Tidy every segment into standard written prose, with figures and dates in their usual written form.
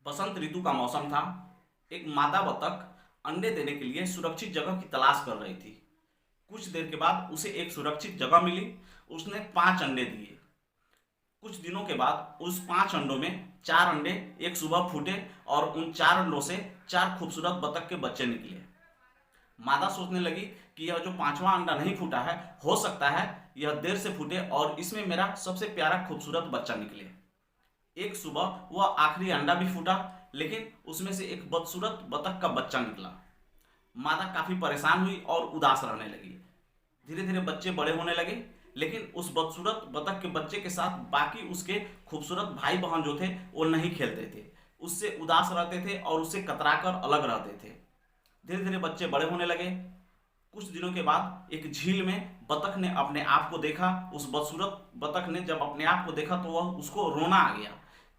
बसंत ऋतु का मौसम था। एक मादा बतख अंडे देने के लिए सुरक्षित जगह की तलाश कर रही थी। कुछ देर के बाद उसे एक सुरक्षित जगह मिली। उसने 5 अंडे दिए। कुछ दिनों के बाद उस 5 अंडों में 4 अंडे एक सुबह फूटे और उन 4 अंडों से 4 खूबसूरत बतख के बच्चे निकले। मादा सोचने लगी कि यह जो 5वां अंडा नहीं फूटा है, हो सकता है यह देर से फूटे और इसमें मेरा सबसे प्यारा खूबसूरत बच्चा निकले। एक सुबह वह आखिरी अंडा भी फूटा, लेकिन उसमें से एक बदसूरत बतख का बच्चा निकला। मादा काफी परेशान हुई और उदास रहने लगी। धीरे धीरे बच्चे बड़े होने लगे, लेकिन उस बदसूरत बतख के बच्चे के साथ बाकी उसके खूबसूरत भाई बहन जो थे वो नहीं खेलते थे, उससे उदास रहते थे और उससे कतराकर अलग रहते थे। धीरे धीरे बच्चे बड़े होने लगे। कुछ दिनों के बाद एक झील में बतख ने अपने आप को देखा। उस बदसूरत बतख ने जब अपने आप को देखा तो वह उसको रोना आ गया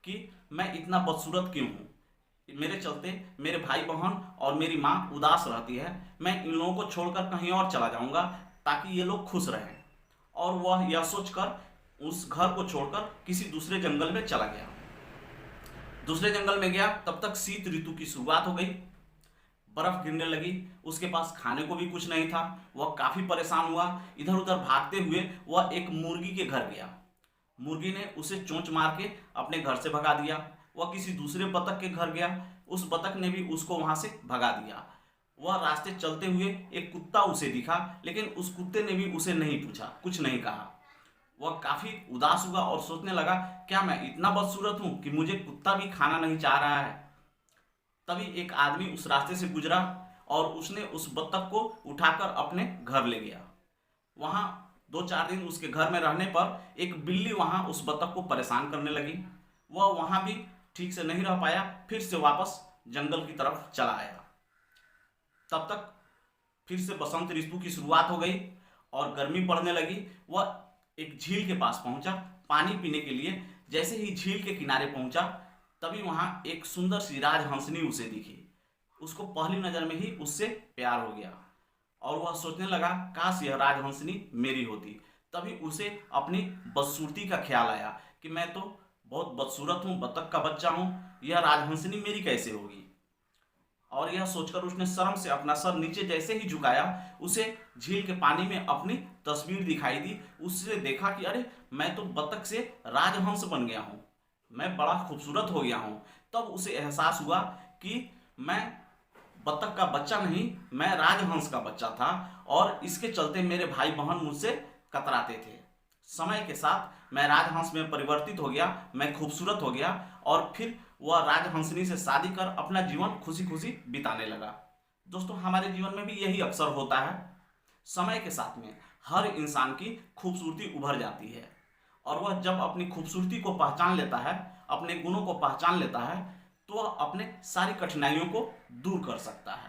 कि मैं इतना बदसूरत क्यों हूँ, मेरे चलते मेरे भाई बहन और मेरी माँ उदास रहती है। मैं इन लोगों को छोड़कर कहीं और चला जाऊंगा ताकि ये लोग खुश रहें। और वह यह सोचकर उस घर को छोड़कर किसी दूसरे जंगल में चला गया। दूसरे जंगल में गया, तब तक शीत ऋतु की शुरुआत हो गई। बर्फ गिरने लगी। उसके पास खाने को भी कुछ नहीं था। वह काफी परेशान हुआ। इधर उधर भागते हुए वह एक मुर्गी के घर गया। मुर्गी ने उसे चोंच मार के अपने घर से भगा दिया। वह किसी दूसरे बतख के घर गया। उस बतख ने भी उसको वहां से भगा दिया। वह रास्ते चलते हुए एक कुत्ता उसे दिखा, लेकिन उस कुत्ते ने भी उसे नहीं पूछा, कुछ नहीं कहा। वह काफी उदास हुआ और सोचने लगा, क्या मैं इतना बदसूरत हूं कि मुझे कुत्ता भी खाना नहीं चाह रहा है। तभी एक आदमी उस रास्ते से गुजरा और उसने उस बत्तख को उठाकर अपने घर ले गया। वहां 2-4 दिन उसके घर में रहने पर एक बिल्ली वहां उस बत्तख को परेशान करने लगी। वह वहां भी ठीक से नहीं रह पाया, फिर से वापस जंगल की तरफ चला आया। तब तक फिर से बसंत ऋतु की शुरुआत हो गई और गर्मी पड़ने लगी। वह एक झील के पास पहुंचा पानी पीने के लिए। जैसे ही झील के किनारे पहुंचा, तभी वहां एक सुंदर सी राजहंसनी उसे दिखी। उसको पहली नजर में ही उससे प्यार हो गया और वह सोचने लगा, काश यह राजहंसनी मेरी होती। तभी उसे अपनी बदसूरती का ख्याल आया कि मैं तो बहुत बदसूरत हूँ, बतख का बच्चा हूँ, यह राजहंसनी मेरी कैसे होगी। और यह सोचकर उसने शर्म से अपना सर नीचे जैसे ही झुकाया, उसे झील के पानी में अपनी तस्वीर दिखाई दी। उससे देखा कि अरे, मैं तो बतख से राजहंस बन गया हूँ, मैं बड़ा खूबसूरत हो गया हूँ। तब उसे एहसास हुआ कि मैं बतख का बच्चा नहीं, मैं राजहंस का बच्चा था और इसके चलते मेरे भाई बहन मुझसे कतराते थे। समय के साथ मैं राजहंस में परिवर्तित हो गया, मैं खूबसूरत हो गया और फिर वह राजहंसनी से शादी कर अपना जीवन खुशी खुशी बिताने लगा। दोस्तों, हमारे जीवन में भी यही अक्सर होता है। समय के साथ में हर इंसान की खूबसूरती उभर जाती है और वह जब अपनी खूबसूरती को पहचान लेता है, अपने गुणों को पहचान लेता है, तो वह अपने सारी कठिनाइयों को दूर कर सकता है।